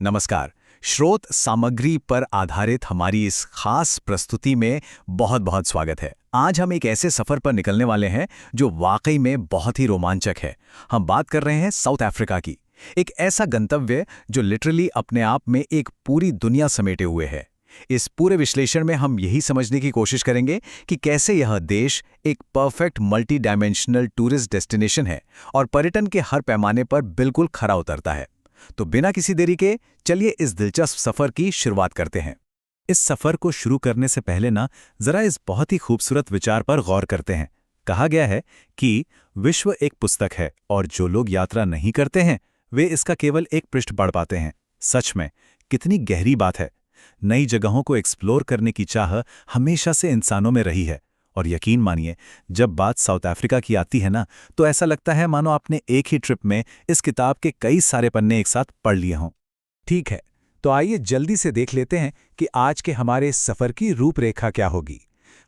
नमस्कार। स्रोत सामग्री पर आधारित हमारी इस खास प्रस्तुति में बहुत बहुत स्वागत है। आज हम एक ऐसे सफ़र पर निकलने वाले हैं जो वाकई में बहुत ही रोमांचक है। हम बात कर रहे हैं साउथ अफ्रीका की। एक ऐसा गंतव्य जो लिटरली अपने आप में एक पूरी दुनिया समेटे हुए है। इस पूरे विश्लेषण में हम यही समझने की कोशिश करेंगे कि कैसे यह देश एक perfect multi dimensional tourist destination है और पर्यटन के हर पैमाने पर बिल्कुल खरा उतरता है। तो बिना किसी देरी के चलिए इस दिलचस्प सफर की शुरुआत करते हैं। इस सफर को शुरू करने से पहले जरा इस बहुत ही खूबसूरत विचार पर गौर करते हैं। कहा गया है कि विश्व एक पुस्तक है और जो लोग यात्रा नहीं करते हैं वे इसका केवल एक पृष्ठ पढ़ पाते हैं। सच में कितनी गहरी बात है। नई जगहों को एक्सप्लोर करने की चाह हमेशा से इंसानों में रही है और यकीन मानिए, जब बात साउथ अफ्रीका की आती है तो ऐसा लगता है मानो आपने एक ही ट्रिप में इस किताब के कई सारे पन्ने एक साथ पढ़ लिए हों। ठीक है, तो आइए जल्दी से देख लेते हैं कि आज के हमारे इस सफ़र की रूपरेखा क्या होगी।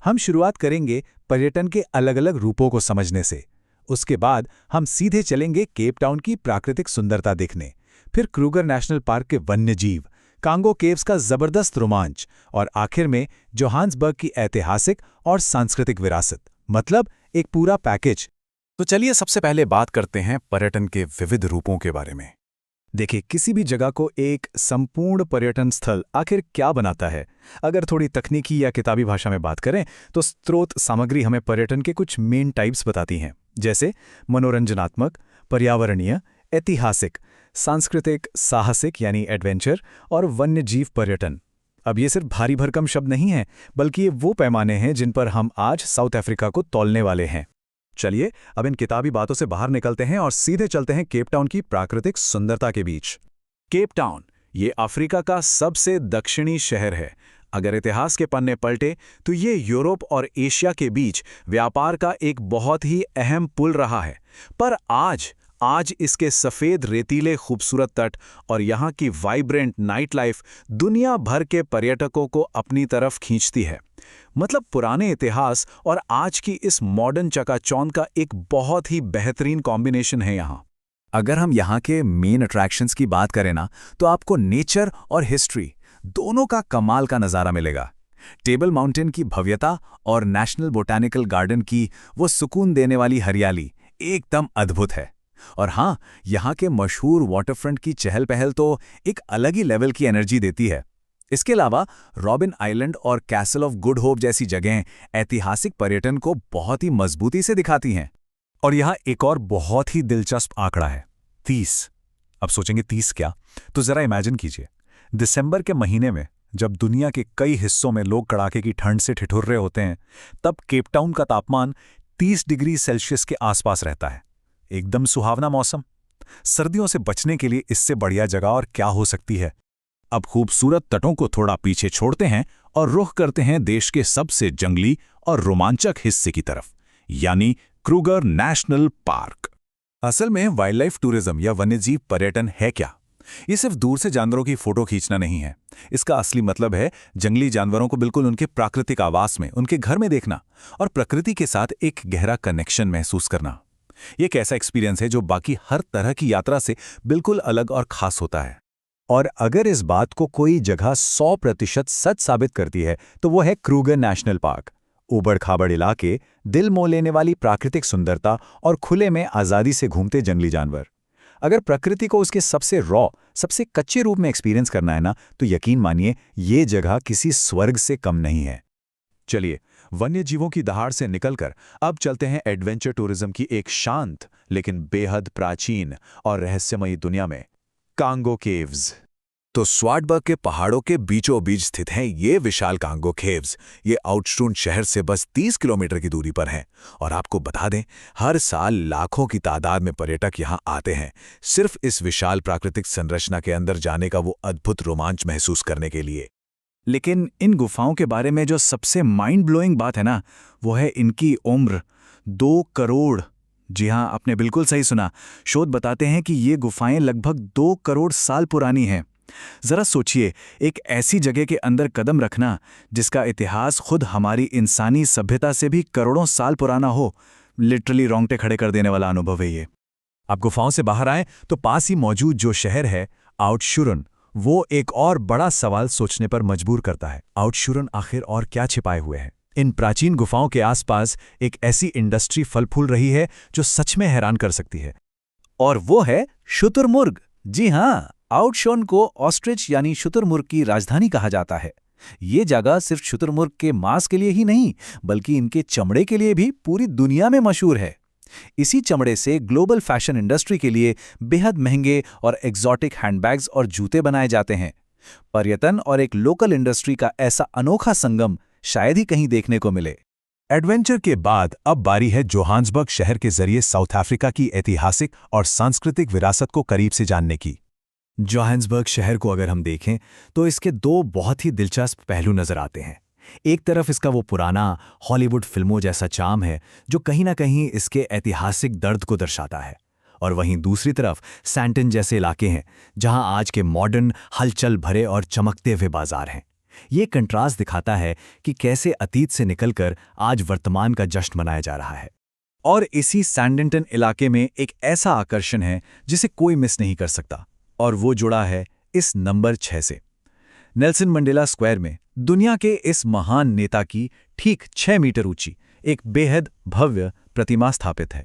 हम शुरुआत करेंगे पर्यटन के अलग अलग रूपों को समझने से। उसके बाद हम सीधे चलेंगे केप टाउन की प्राकृतिक सुंदरता देखने, फिर क्रूगर नेशनल पार्क के वन्य जीव, कांगो केव्स का जबरदस्त रोमांच और आखिर में जोहान्सबर्ग की ऐतिहासिक और सांस्कृतिक विरासत। मतलब एक पूरा पैकेज। तो चलिए सबसे पहले बात करते हैं पर्यटन के विविध रूपों के बारे में। देखिए, किसी भी जगह को एक संपूर्ण पर्यटन स्थल आखिर क्या बनाता है? अगर थोड़ी तकनीकी या किताबी भाषा में बात करें तो स्रोत सामग्री हमें पर्यटन के कुछ मेन टाइप्स बताती हैं, जैसे मनोरंजनात्मक, पर्यावरणीय, ऐतिहासिक, सांस्कृतिक, साहसिक यानी एडवेंचर और वन्य जीव पर्यटन। अब ये सिर्फ भारी भरकम शब्द नहीं हैं, बल्कि ये वो पैमाने हैं जिन पर हम आज साउथ अफ्रीका को तौलने वाले हैं। चलिए अब इन किताबी बातों से बाहर निकलते हैं और सीधे चलते हैं केप टाउन की प्राकृतिक सुंदरता के बीच। केप टाउन ये अफ्रीका का सबसे दक्षिणी शहर है। अगर इतिहास के पन्ने पलटे तो ये यूरोप और एशिया के बीच व्यापार का एक बहुत ही अहम पुल रहा है। पर आज इसके सफ़ेद रेतीले खूबसूरत तट और यहाँ की वाइब्रेंट नाइट लाइफ दुनिया भर के पर्यटकों को अपनी तरफ खींचती है। मतलब पुराने इतिहास और आज की इस मॉडर्न चकाचौंध का एक बहुत ही बेहतरीन कॉम्बिनेशन है यहाँ। अगर हम यहाँ के मेन अट्रैक्शंस की बात करें तो आपको नेचर और हिस्ट्री दोनों का कमाल का नज़ारा मिलेगा। टेबल माउंटेन की भव्यता और नेशनल बोटैनिकल गार्डन की वो सुकून देने वाली हरियाली एकदम अद्भुत है। और हाँ, यहाँ के मशहूर वाटरफ्रंट की चहल पहल तो एक अलग ही लेवल की एनर्जी देती है। इसके अलावा रॉबिन आइलैंड और कैसल ऑफ गुड होप जैसी जगहें ऐतिहासिक पर्यटन को बहुत ही मजबूती से दिखाती हैं। और यहाँ एक और बहुत ही दिलचस्प आंकड़ा है, 30। अब सोचेंगे 30 क्या? तो जरा इमेजिन कीजिए, दिसंबर के महीने में जब दुनिया के कई हिस्सों में लोग कड़ाके की ठंड से ठिठुर रहे होते हैं, तब केप टाउन का तापमान 30 डिग्री सेल्सियस के आसपास रहता है। एकदम सुहावना मौसम। सर्दियों से बचने के लिए इससे बढ़िया जगह और क्या हो सकती है। अब खूबसूरत तटों को थोड़ा पीछे छोड़ते हैं और रुख करते हैं देश के सबसे जंगली और रोमांचक हिस्से की तरफ, यानी क्रूगर नेशनल पार्क। असल में वाइल्ड लाइफ टूरिज्म या वन्यजीव पर्यटन है क्या? ये सिर्फ दूर से जानवरों की फोटो खींचना नहीं है। इसका असली मतलब है जंगली जानवरों को बिल्कुल उनके प्राकृतिक आवास में, उनके घर में देखना और प्रकृति के साथ एक गहरा कनेक्शन महसूस करना। ये एक ऐसा एक्सपीरियंस है जो बाकी हर तरह की यात्रा से बिल्कुल अलग और खास होता है। और अगर इस बात को कोई जगह 100% सच साबित करती है तो वो है क्रूगर नेशनल पार्क। उबड़ खाबड़ इलाके, दिल मोह लेने वाली प्राकृतिक सुंदरता और खुले में आज़ादी से घूमते जंगली जानवर। अगर प्रकृति को उसके सबसे रॉ, सबसे कच्चे रूप में एक्सपीरियंस करना है तो यकीन मानिए ये जगह किसी स्वर्ग से कम नहीं है। चलिए वन्य जीवों की दहाड़ से निकलकर अब चलते हैं एडवेंचर टूरिज्म की एक शांत लेकिन बेहद प्राचीन और रहस्यमयी दुनिया में, कांगो केव्स। तो स्वार्टबर्ग के पहाड़ों के बीचों बीच स्थित हैं ये विशाल कांगो केव्स। ये आउटस्टून शहर से बस 30 किलोमीटर की दूरी पर हैं। और आपको बता दें, हर साल लाखों की तादाद में पर्यटक यहाँ आते हैं, सिर्फ इस विशाल प्राकृतिक संरचना के अंदर जाने का वो अद्भुत रोमांच महसूस करने के लिए। लेकिन इन गुफाओं के बारे में जो सबसे माइंड ब्लोइंग बात है वो है इनकी उम्र 2 करोड़। जी हाँ, आपने बिल्कुल सही सुना। शोध बताते हैं कि ये गुफाएं लगभग 2 करोड़ साल पुरानी हैं। जरा सोचिए, एक ऐसी जगह के अंदर कदम रखना जिसका इतिहास खुद हमारी इंसानी सभ्यता से भी करोड़ों साल पुराना हो। लिटरली रोंगटे खड़े कर देने वाला अनुभव है ये। आप गुफाओं से बाहर आए तो पास ही मौजूद जो शहर है आउटशुरन, वो एक और बड़ा सवाल सोचने पर मजबूर करता है। आउटशूरन आखिर और क्या छिपाए हुए हैं? इन प्राचीन गुफाओं के आसपास एक ऐसी इंडस्ट्री फल फूल रही है जो सच में हैरान कर सकती है। और वो है शुतुरमुर्ग। जी हाँ, आउटशॉन को ऑस्ट्रिच यानी शुतुरमुर्ग की राजधानी कहा जाता है। ये जगह सिर्फ शुतुरमुर्ग के मांस के लिए ही नहीं, बल्कि इनके चमड़े के लिए भी पूरी दुनिया में मशहूर है। इसी चमड़े से ग्लोबल फैशन इंडस्ट्री के लिए बेहद महंगे और एग्जॉटिक हैंडबैग्स और जूते बनाए जाते हैं। पर्यटन और एक लोकल इंडस्ट्री का ऐसा अनोखा संगम शायद ही कहीं देखने को मिले। एडवेंचर के बाद अब बारी है जोहान्सबर्ग शहर के जरिए साउथ अफ्रीका की ऐतिहासिक और सांस्कृतिक विरासत को करीब से जानने की। जोहान्सबर्ग शहर को अगर हम देखें तो इसके दो बहुत ही दिलचस्प पहलू नजर आते हैं। एक तरफ इसका वो पुराना हॉलीवुड फिल्मों जैसा चार्म है जो कहीं ना कहीं इसके ऐतिहासिक दर्द को दर्शाता है, और वहीं दूसरी तरफ सैंटन जैसे इलाके हैं जहां आज के मॉडर्न हलचल भरे और चमकते हुए बाजार हैं। ये कंट्रास्ट दिखाता है कि कैसे अतीत से निकलकर आज वर्तमान का जश्न मनाया जा रहा है। और इसी सैंडिंगटन इलाके में एक ऐसा आकर्षण है जिसे कोई मिस नहीं कर सकता, और वो जुड़ा है इस नंबर 6 से। नेल्सन मंडेला स्क्वायर में दुनिया के इस महान नेता की ठीक 6 मीटर ऊंची एक बेहद भव्य प्रतिमा स्थापित है।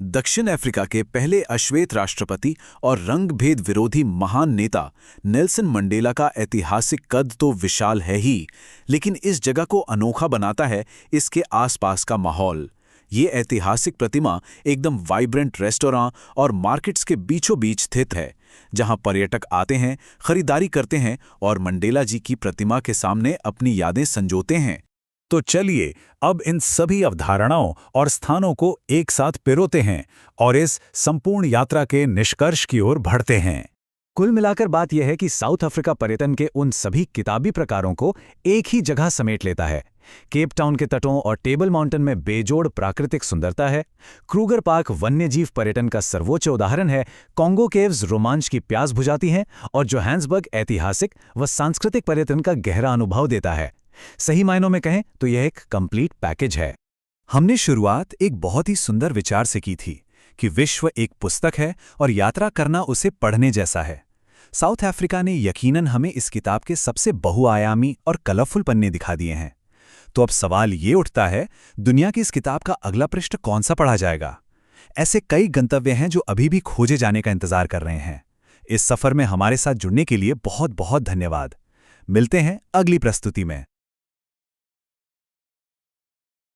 दक्षिण अफ्रीका के पहले अश्वेत राष्ट्रपति और रंगभेद विरोधी महान नेता नेल्सन मंडेला का ऐतिहासिक कद तो विशाल है ही, लेकिन इस जगह को अनोखा बनाता है इसके आसपास का माहौल। ये ऐतिहासिक प्रतिमा एकदम वाइब्रेंट रेस्टोरेंट और मार्केट्स के बीचों बीच स्थित है, जहां पर्यटक आते हैं, खरीदारी करते हैं और मंडेला जी की प्रतिमा के सामने अपनी यादें संजोते हैं। तो चलिए अब इन सभी अवधारणाओं और स्थानों को एक साथ पिरोते हैं और इस संपूर्ण यात्रा के निष्कर्ष की ओर बढ़ते हैं। कुल मिलाकर बात यह है कि साउथ अफ्रीका पर्यटन के उन सभी किताबी प्रकारों को एक ही जगह समेट लेता है। केप टाउन के तटों और टेबल माउंटेन में बेजोड़ प्राकृतिक सुंदरता है। क्रूगर पार्क वन्यजीव पर्यटन का सर्वोच्च उदाहरण है। कॉन्गो केव्स रोमांच की प्यास बुझाती हैं और जोहान्सबर्ग ऐतिहासिक व सांस्कृतिक पर्यटन का गहरा अनुभव देता है। सही मायनों में कहें तो यह एक कंप्लीट पैकेज है। हमने शुरुआत एक बहुत ही सुंदर विचार से की थी कि विश्व एक पुस्तक है और यात्रा करना उसे पढ़ने जैसा है। साउथ अफ्रीका ने यकीनन हमें इस किताब के सबसे बहुआयामी और कलरफुल पन्ने दिखा दिए हैं। तो अब सवाल ये उठता है, दुनिया की इस किताब का अगला पृष्ठ कौन सा पढ़ा जाएगा? ऐसे कई गंतव्य हैं जो अभी भी खोजे जाने का इंतजार कर रहे हैं। इस सफर में हमारे साथ जुड़ने के लिए बहुत बहुत धन्यवाद। मिलते हैं अगली प्रस्तुति में।